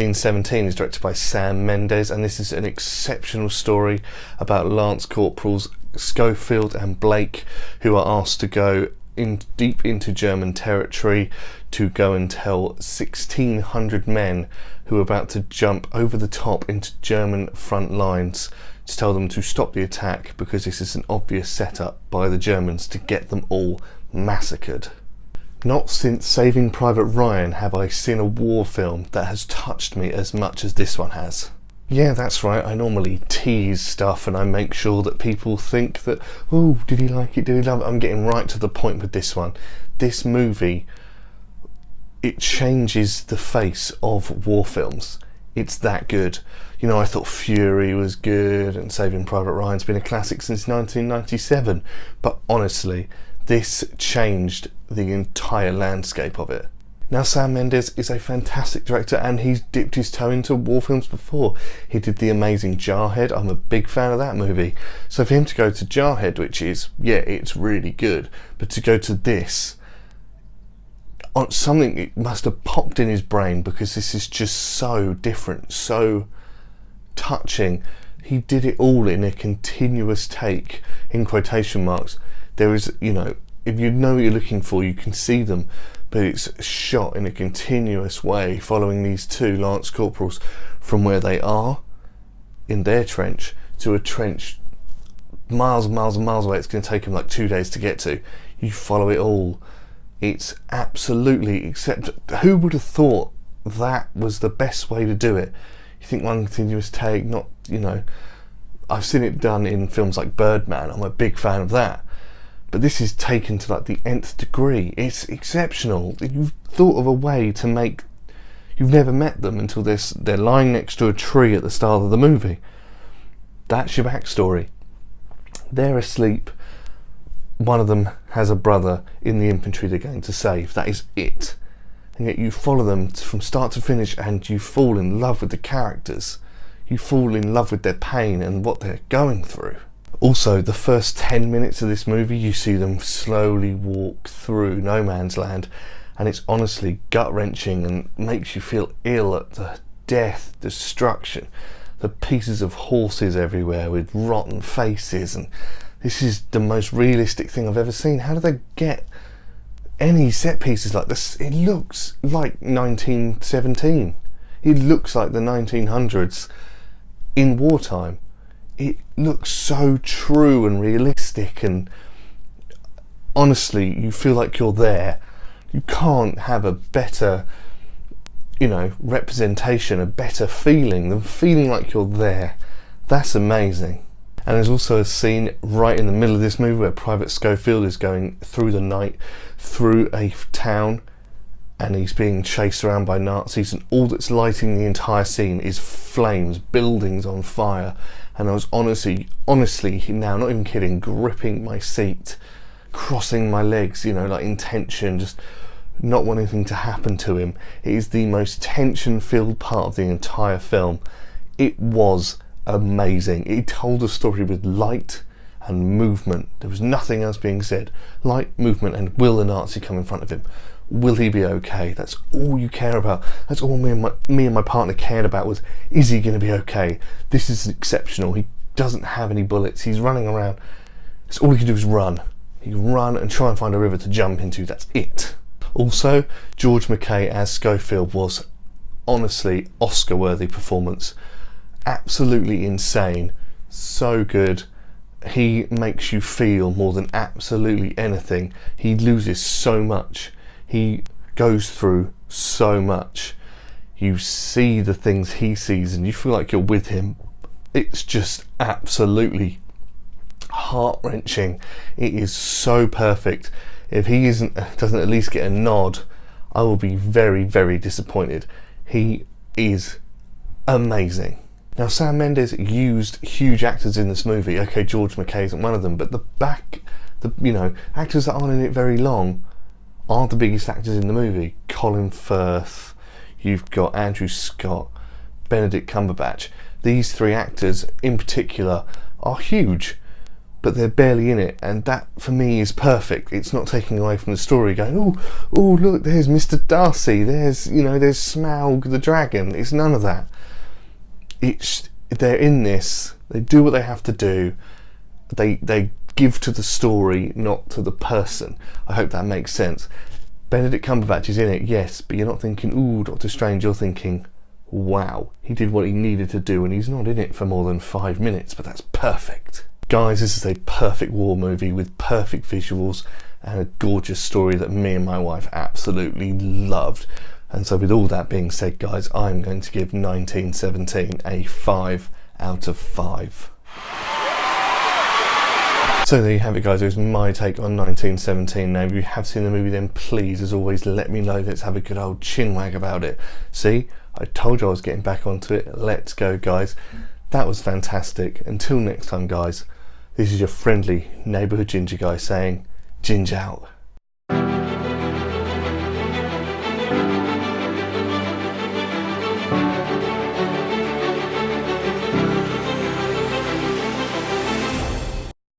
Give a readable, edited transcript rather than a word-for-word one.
1917 is directed by Sam Mendes, and this is an exceptional story about Lance Corporals Schofield and Blake, who are asked to go deep into German territory to go and tell 1,600 men who are about to jump over the top into German front lines to tell them to stop the attack, because this is an obvious setup by the Germans to get them all massacred. Not since Saving Private Ryan have I seen a war film that has touched me as much as this one has. Yeah, that's right, I normally tease stuff and I make sure that people think that, oh, did he like it, did he love it? I'm getting right to the point with this one. This movie, it changes the face of war films. It's that good. You know, I thought Fury was good and Saving Private Ryan's been a classic since 1997, but honestly, this changed the entire landscape of it. Now, Sam Mendes is a fantastic director and he's dipped his toe into war films before. He did the amazing Jarhead. I'm a big fan of that movie. So for him to go to Jarhead, which is, yeah, it's really good, but to go to this, on something, it must have popped in his brain, because this is just so different, so touching. He did it all in a continuous take, in quotation marks. There is, you know, if you know what you're looking for, you can see them, but it's shot in a continuous way, following these two Lance Corporals from where they are in their trench to a trench miles and miles and miles away. It's going to take them like 2 days to get to. You follow it all. It's absolutely, except who would have thought that was the best way to do it? You think one continuous take, not, you know, I've seen it done in films like Birdman. I'm a big fan of that. But this is taken to like the nth degree. It's exceptional. You've thought of a way to make... You've never met them until they're lying next to a tree at the start of the movie. That's your backstory. They're asleep. One of them has a brother in the infantry they're going to save. That is it. And yet you follow them from start to finish and you fall in love with the characters. You fall in love with their pain and what they're going through. Also, the first 10 minutes of this movie, you see them slowly walk through no man's land, and it's honestly gut-wrenching and makes you feel ill at the death, destruction, the pieces of horses everywhere with rotten faces, and this is the most realistic thing I've ever seen. How do they get any set pieces like this? It looks like 1917. It looks like the 1900s in wartime. It looks so true and realistic, and honestly, you feel like you're there. You can't have a better, you know, representation, a better feeling than feeling like you're there. That's amazing. And there's also a scene right in the middle of this movie where Private Schofield is going through the night through a town and he's being chased around by Nazis, and all that's lighting the entire scene is flames, buildings on fire. And I was honestly, now, not even kidding, gripping my seat, crossing my legs, you know, like in tension, just not wanting anything to happen to him. It is the most tension-filled part of the entire film. It was amazing. It told a story with light and movement. There was nothing else being said. Light, movement, and will the Nazi come in front of him? Will he be okay? That's all you care about. That's all me and my partner cared about, was, is he going to be okay? This is exceptional. He doesn't have any bullets. He's running around. That's all he can do is run. He can run and try and find a river to jump into. That's it. Also, George McKay as Schofield was honestly Oscar-worthy performance. Absolutely insane. So good. He makes you feel more than absolutely anything. He loses so much. He goes through so much. You see the things he sees and you feel like you're with him. It's just absolutely heart-wrenching. It is so perfect. If he doesn't at least get a nod, I will be very, very disappointed. He is amazing. Now, Sam Mendes used huge actors in this movie. Okay, George McKay isn't one of them, but actors that aren't in it very long are the biggest actors in the movie. Colin Firth, you've got Andrew Scott, Benedict Cumberbatch. These three actors in particular are huge, but they're barely in it, and that for me is perfect. It's not taking away from the story going, oh look, there's Mr. Darcy, there's Smaug the dragon. It's none of that. They're in this, they do what they have to do, they give to the story, not to the person. I hope that makes sense. Benedict Cumberbatch is in it, yes, but you're not thinking, ooh, Doctor Strange, you're thinking, wow, he did what he needed to do, and he's not in it for more than 5 minutes, but that's perfect. Guys, this is a perfect war movie with perfect visuals and a gorgeous story that me and my wife absolutely loved. And so with all that being said, guys, I'm going to give 1917 a 5 out of 5. So there you have it, guys. It was my take on 1917. Now, if you have seen the movie, then please, as always, let me know. Let's have a good old chinwag about it. See, I told you I was getting back onto it. Let's go, guys. That was fantastic. Until next time, guys, this is your friendly neighbourhood ginger guy saying, Ginge out.